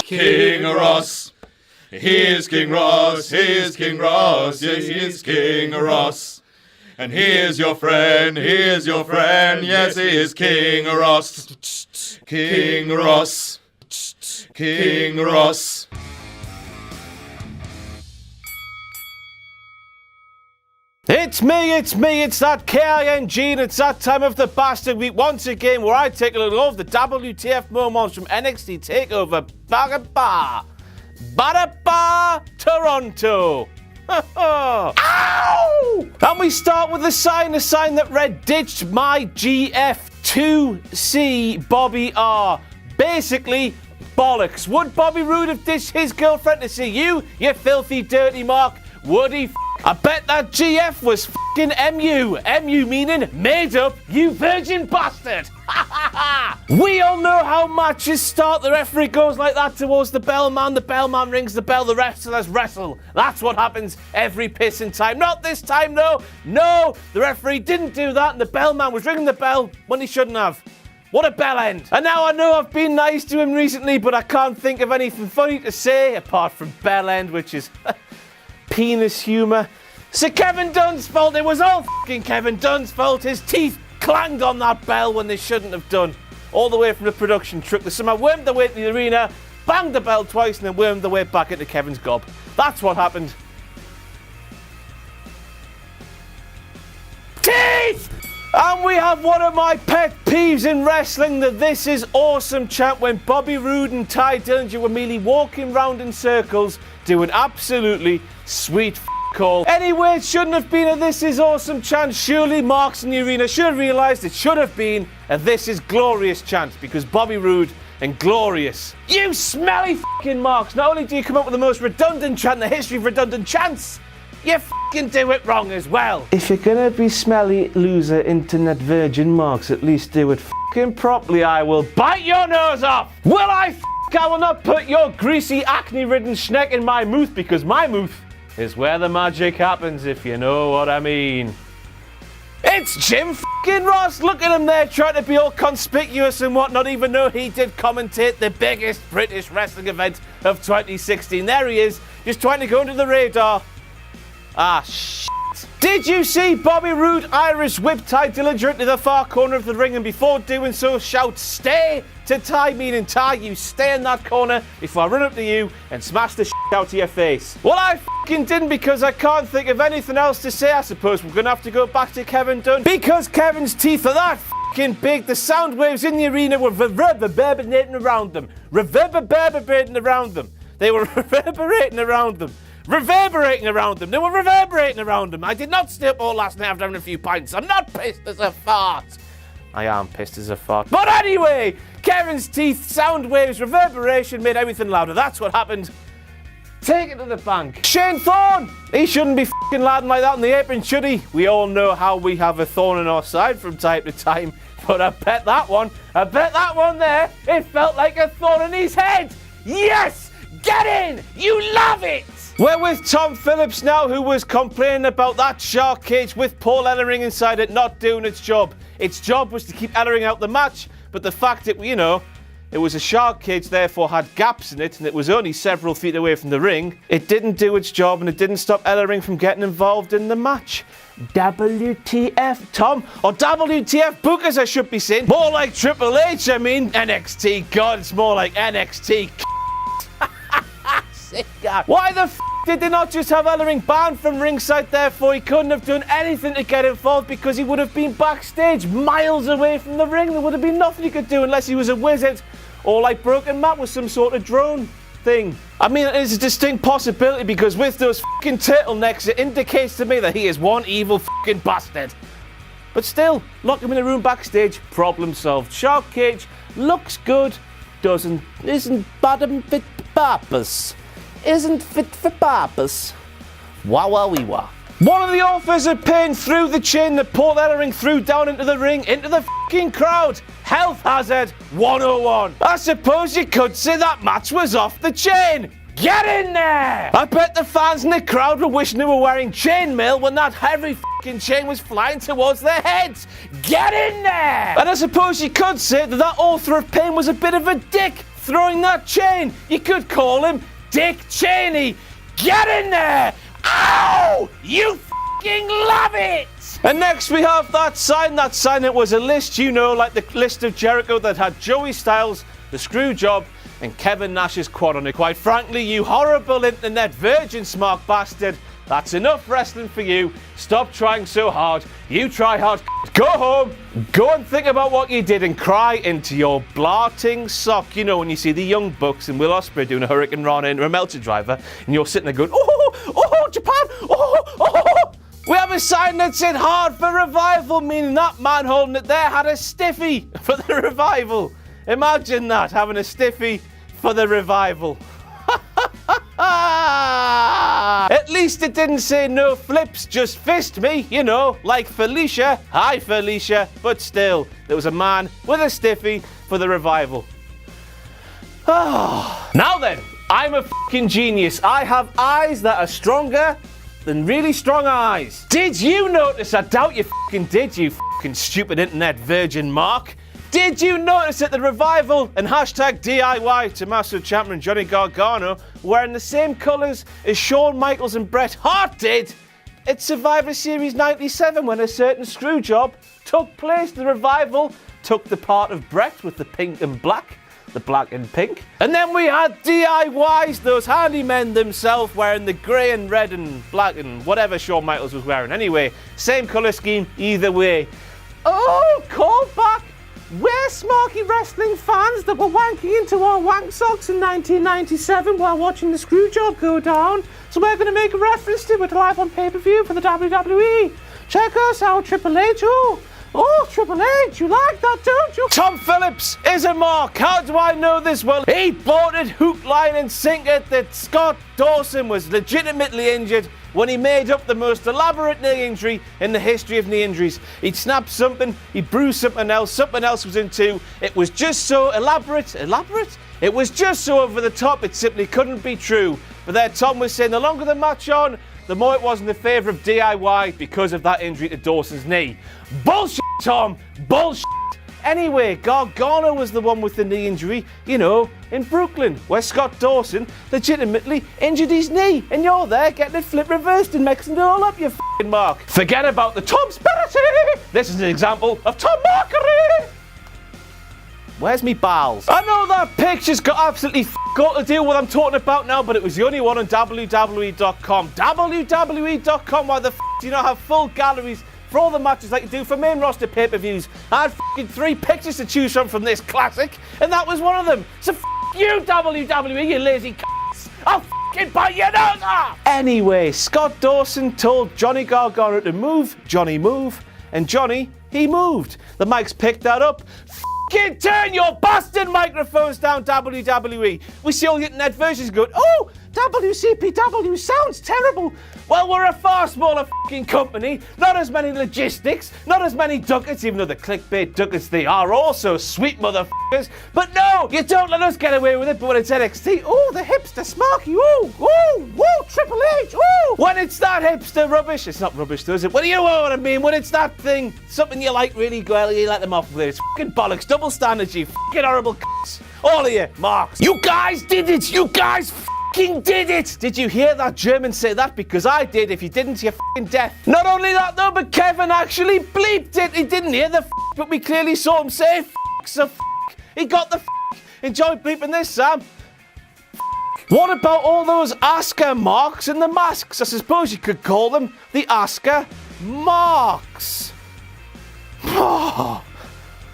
King Ross. Here's King Ross, here's King Ross, yes, here's King Ross. And here's your friend, yes, he is King Ross. King Ross, King Ross. It's me, it's that K-I-N-G, and it's that time of the bastard week once again where I take a look at all of the WTF moments from NXT Takeover, Toronto. Ow! And we start with a sign that read, ditched my GF2C Bobby R. Basically, bollocks. Would Bobby Roode have ditched his girlfriend to see you, you filthy dirty Mark? Would he? I bet that GF was fucking MU. MU meaning made up, you virgin bastard. We all know how matches start. The referee goes like that towards the bellman. The bellman rings the bell. The wrestlers wrestle. That's what happens every pissing time. Not this time, though. No, the referee didn't do that, and the bellman was ringing the bell when he shouldn't have. What a bell end. And now I know I've been nice to him recently, but I can't think of anything funny to say apart from bell end, which is penis humour. So Kevin Dunn's fault. It was all fucking Kevin Dunn's fault. His teeth clanged on that bell when they shouldn't have done. All the way from the production truck. They somehow wormed their way to the arena, banged the bell twice, and then wormed their way back into Kevin's gob. That's what happened. Teeth! And we have one of my pet peeves in wrestling, the This Is Awesome chant, when Bobby Roode and Ty Dillinger were merely walking round in circles doing absolutely sweet call. Anyway, it shouldn't have been a This Is Awesome chant. Surely Marks in the arena should have realised it should have been a This Is Glorious chant, because Bobby Roode and Glorious. You smelly fucking Marks. Not only do you come up with the most redundant chant in the history of redundant chants, you fucking do it wrong as well. If you're gonna be smelly loser internet virgin Marks, at least do it fucking properly. I will bite your nose off. Will I I will not put your greasy acne-ridden schneck in my mouth, because my mouth is where the magic happens, if you know what I mean. It's Jim fucking Ross. Look at him there trying to be all conspicuous and whatnot, even though he did commentate the biggest British wrestling event of 2016. There he is, just trying to go under the radar. Ah, shit. Did you see Bobby Roode Irish whip Ty Dillinger into the far corner of the ring, and before doing so shout, "Stay!" to Ty, meaning Ty, you stay in that corner before I run up to you and smash the shit out of your face? Well, I fucking didn't, because I can't think of anything else to say. I suppose we're going to have to go back to Kevin Dunn, because Kevin's teeth are that fucking big. The sound waves in the arena were reverberating around them. Reverberating around them. They were reverberating around them. Reverberating around them. They were reverberating around them. I did not stay up all last night after having a few pints. I'm not pissed as a fart. I am pissed as a fart. But anyway, Kevin's teeth, sound waves, reverberation made everything louder. That's what happened. Take it to the bank. Shane Thorne! He shouldn't be fucking landing like that on the apron, should he? We all know how we have a thorn in our side from time to time. But I bet that one there, it felt like a thorn in his head. Yes! Get in! You love it! We're with Tom Phillips now, who was complaining about that shark cage with Paul Ellering inside it not doing its job. Its job was to keep Ellering out the match, but the fact that, you know, it was a shark cage, therefore had gaps in it, and it was only several feet away from the ring, it didn't do its job, and it didn't stop Ellering from getting involved in the match. WTF, Tom? Or WTF book, as I should be saying. More like Triple H, I mean. NXT, God, it's more like NXT. Why the f*** did they not just have Ellering banned from ringside? Therefore, he couldn't have done anything to get involved, because he would have been backstage, miles away from the ring. There would have been nothing he could do unless he was a wizard, or like Broken Matt was some sort of drone thing. I mean, it is a distinct possibility, because with those fucking turtlenecks, it indicates to me that he is one evil fucking bastard. But still, lock him in a room backstage, problem solved. Shark cage looks good, isn't bottom fit purpose. Isn't fit for purpose. Wah-wah-wee-wah. One of the authors of pain threw the chain that Paul Ellering threw down into the ring, into the fucking crowd. Health hazard 101. I suppose you could say that match was off the chain. Get in there! I bet the fans in the crowd were wishing they were wearing chainmail when that heavy fucking chain was flying towards their heads. Get in there! And I suppose you could say that author of pain was a bit of a dick throwing that chain. You could call him Dick Cheney. Get in there! Ow! You fucking love it! And next we have that sign. That sign, it was a list, you know, like the list of Jericho that had Joey Styles, the Screwjob, and Kevin Nash's quad on it. Quite frankly, you horrible internet virgin smart bastard, that's enough wrestling for you. Stop trying so hard. You try hard. Go home, go and think about what you did and cry into your blarting sock. You know, when you see the Young Bucks and Will Ospreay doing a Hurricane Rana into a Melter Driver, and you're sitting there going, oh, Japan, oh. We have a sign that said hard for revival, meaning that man holding it there had a stiffy for the revival. Imagine that, having a stiffy for the revival. At least it didn't say no flips, just fist me, you know, like Felicia. Hi, Felicia. But still, there was a man with a stiffy for the revival. Now then, I'm a fucking genius. I have eyes that are stronger than really strong eyes. Did you notice? I doubt you fucking did, you fucking stupid internet virgin Mark. Did you notice that the revival and hashtag DIY Tommaso Ciampa and Johnny Gargano were wearing the same colours as Shawn Michaels and Bret Hart did at Survivor Series 97 when a certain Screwjob took place? The revival took the part of Bret with the pink and black, the black and pink. And then we had DIYs, those handymen themselves, wearing the grey and red and black and whatever Shawn Michaels was wearing. Anyway, same colour scheme either way. Oh, call back. We're Smarky Wrestling fans that were wanking into our wank socks in 1997 while watching the Screwjob go down. So we're going to make a reference to it live on pay-per-view for the WWE. Check us out, Triple H. Oh, Triple H, you like that, don't you? Tom Phillips is a mark. How do I know this? Well, he bought it hook, line and sinker that Scott Dawson was legitimately injured when he made up the most elaborate knee injury in the history of knee injuries. He'd snapped something, he bruised something else was in two. It was just so elaborate? It was just so over the top, it simply couldn't be true. But there Tom was saying the longer the match on, the more it was in the favour of DIY because of that injury to Dawson's knee. Bullshit, Tom! Bullshit! Anyway, Gargano was the one with the knee injury, you know, in Brooklyn, where Scott Dawson legitimately injured his knee. And you're there getting it flip reversed and mixing it all up, you f***ing mark. Forget about the Tom-spirity! This is an example of Tom-markery! Where's me balls? I know that picture's got absolutely got to do with what I'm talking about now, but it was the only one on WWE.com. WWE.com, why the do you not have full galleries for all the matches like you do for main roster pay-per-views? I had f***ing 3 pictures to choose from this classic, and that was one of them. So f*** you, WWE, you lazy c***s. I'll f***ing bite your nose off! Anyway, Scott Dawson told Johnny Gargano to move, Johnny move, and Johnny, he moved. The mics picked that up. F***ing turn your bastard microphones down, WWE. We see all the internet versions going, oh, WCPW sounds terrible. Well, we're a far smaller f***ing company, not as many logistics, not as many ducats, even though the clickbait ducats they are also sweet motherfuckers. But no, you don't let us get away with it, but when it's NXT, oh, the hipster smarky, oh, Triple H, oh. When it's that hipster rubbish, it's not rubbish though, is it? Well, you know what I mean, when it's that thing, something you like really well, you let them off with it. It's f***ing bollocks, double standards, you f***ing horrible c***s. All of you, marks. You guys did it, you guys f***ing did it! Did you hear that German say that? Because I did. If you didn't, you're f***ing deaf. Not only that though, but Kevin actually bleeped it. He didn't hear the f***, but we clearly saw him say f***, so f***. He got the f***. Enjoy bleeping this, Sam. What about all those Asuka marks in the masks? I suppose you could call them the Asuka marks.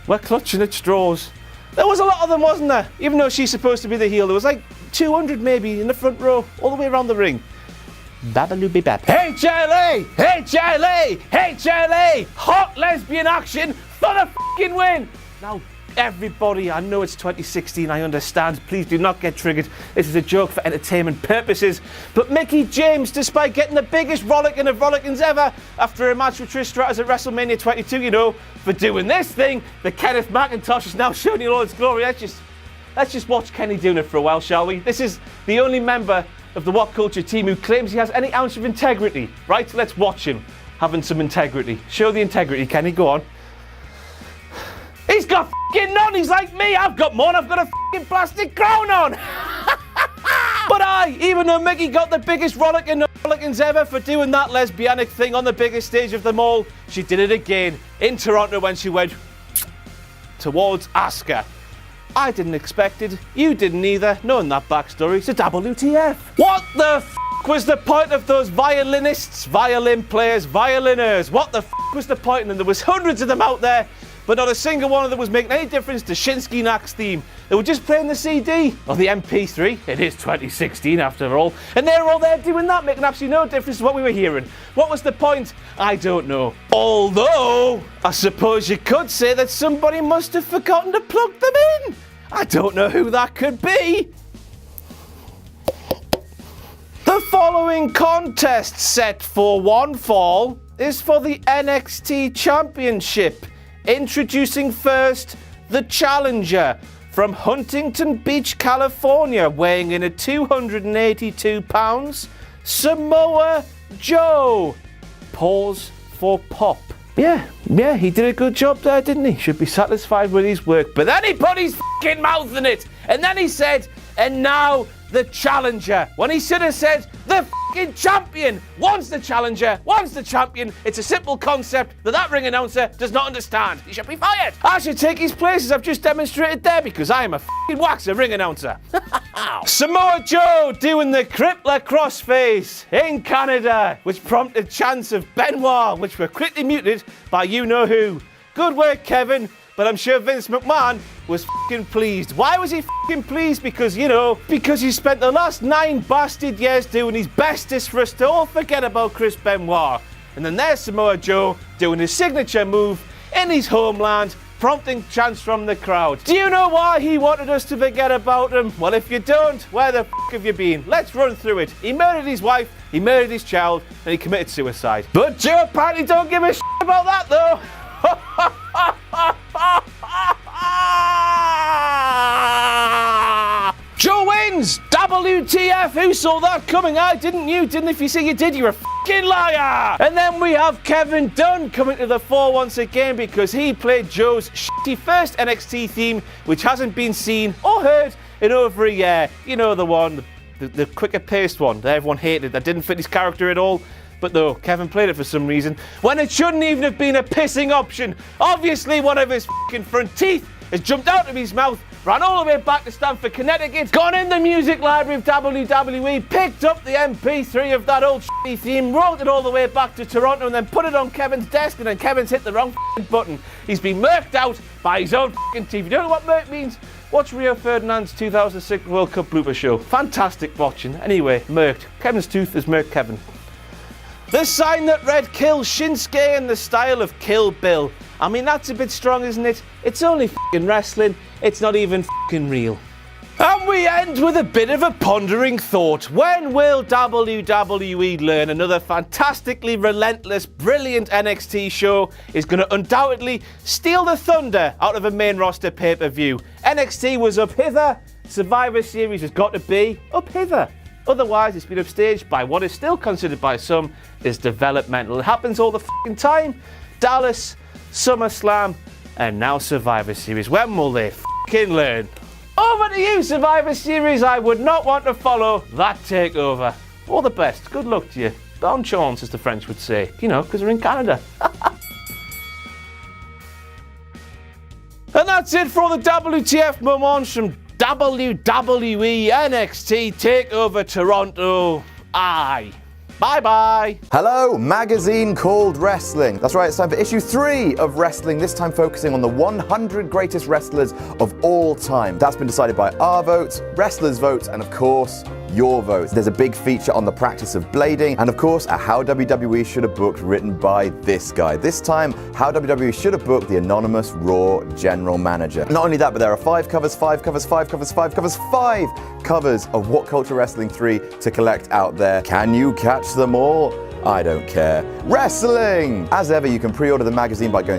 We're clutching at straws. There was a lot of them, wasn't there? Even though she's supposed to be the heel, there was like 200 maybe in the front row, all the way around the ring. Babaloo-be-bap. HLA! HLA! HLA! Hot lesbian action for the fucking win! Now, everybody, I know it's 2016, I understand. Please do not get triggered. This is a joke for entertainment purposes. But Mickie James, despite getting the biggest rollicking of rollickins ever after a match with Trish Stratus at WrestleMania 22, you know, for doing this thing that Kenneth McIntosh is now showing in all its glory. Let's just watch Kenny doing it for a while, shall we? This is the only member of the What Culture team who claims he has any ounce of integrity. Right, let's watch him having some integrity. Show the integrity, Kenny, go on. He's got f***ing none, he's like me, I've got more, I've got a f***ing plastic crown on. But even though Mickey got the biggest rollickins ever for doing that lesbianic thing on the biggest stage of them all, she did it again in Toronto when she went towards Asuka. I didn't expect it, you didn't either, knowing that backstory, so WTF. What the f*** was the point of those violinists, violin players, violiners? What the f*** was the point? And there was hundreds of them out there, but not a single one of them was making any difference to Shinsuke Nak's theme. They were just playing the CD, or the MP3, it is 2016 after all, and they were all there doing that, making absolutely no difference to what we were hearing. What was the point? I don't know. Although, I suppose you could say that somebody must have forgotten to plug them in. I don't know who that could be. The following contest set for one fall is for the NXT Championship. Introducing first, the challenger from Huntington Beach, California, weighing in at 282 pounds, Samoa Joe. Pause for pop. Yeah, he did a good job there, didn't he? Should be satisfied with his work. But then he put his f***ing mouth in it. And then he said, and now the challenger. When he should have said, the f***ing champion wants the challenger, wants the champion. It's a simple concept that ring announcer does not understand. He should be fired. I should take his place as I've just demonstrated there because I am a f***ing waxer ring announcer. Samoa Joe doing the crippler crossface in Canada, which prompted chants of Benoit, which were quickly muted by you-know-who. Good work, Kevin. But I'm sure Vince McMahon was f***ing pleased. Why was he f***ing pleased? Because, because he spent the last 9 bastard years doing his bestest for us to all forget about Chris Benoit. And then there's Samoa Joe doing his signature move in his homeland, prompting chants from the crowd. Do you know why he wanted us to forget about him? Well, if you don't, where the f*** have you been? Let's run through it. He murdered his wife, he murdered his child, and he committed suicide. But Joe apparently don't give a shit about that, though. Joe wins! WTF! Who saw that coming? I didn't. You didn't. If you say you did, you're a f***ing liar! And then we have Kevin Dunn coming to the fore once again because he played Joe's shitty first NXT theme, which hasn't been seen or heard in over a year. You know the one, the quicker paced one that everyone hated, that didn't fit his character at all. But though, Kevin played it for some reason, when it shouldn't even have been a pissing option. Obviously, one of his f***ing front teeth has jumped out of his mouth, ran all the way back to Stamford, Connecticut, gone in the music library of WWE, picked up the MP3 of that old shitty theme, rolled it all the way back to Toronto, and then put it on Kevin's desk, and then Kevin's hit the wrong f***ing button. He's been murked out by his own f***ing teeth. You don't know what murk means? Watch Rio Ferdinand's 2006 World Cup blooper show. Fantastic watching. Anyway, murked. Kevin's tooth has murked Kevin. The sign that read Kill Shinsuke in the style of Kill Bill. I mean, that's a bit strong, isn't it? It's only f***ing wrestling. It's not even f***ing real. And we end with a bit of a pondering thought. When will WWE learn another fantastically relentless, brilliant NXT show is going to undoubtedly steal the thunder out of a main roster pay-per-view? NXT was up hither. Survivor Series has got to be up hither. Otherwise, it's been upstaged by what is still considered by some as developmental. It happens all the f***ing time. Dallas, SummerSlam, and now Survivor Series. When will they f***ing learn? Over to you, Survivor Series. I would not want to follow that takeover. All the best. Good luck to you. Bonne chance, as the French would say. Because we're in Canada. And that's it for all the WTF moments from WWE NXT Takeover Toronto. Aye. Bye-bye. Hello, magazine called Wrestling. That's right, it's time for issue 3 of Wrestling, this time focusing on the 100 greatest wrestlers of all time. That's been decided by our votes, wrestlers' votes, and of course, your votes. There's a big feature on the practice of blading, and of course, a How WWE Should Have Booked written by this guy. This time, How WWE Should Have Booked the anonymous Raw general manager. Not only that, but there are 5 covers of What Culture Wrestling 3 to collect out there. Can you catch them all? I don't care. Wrestling! As ever, you can pre-order the magazine by going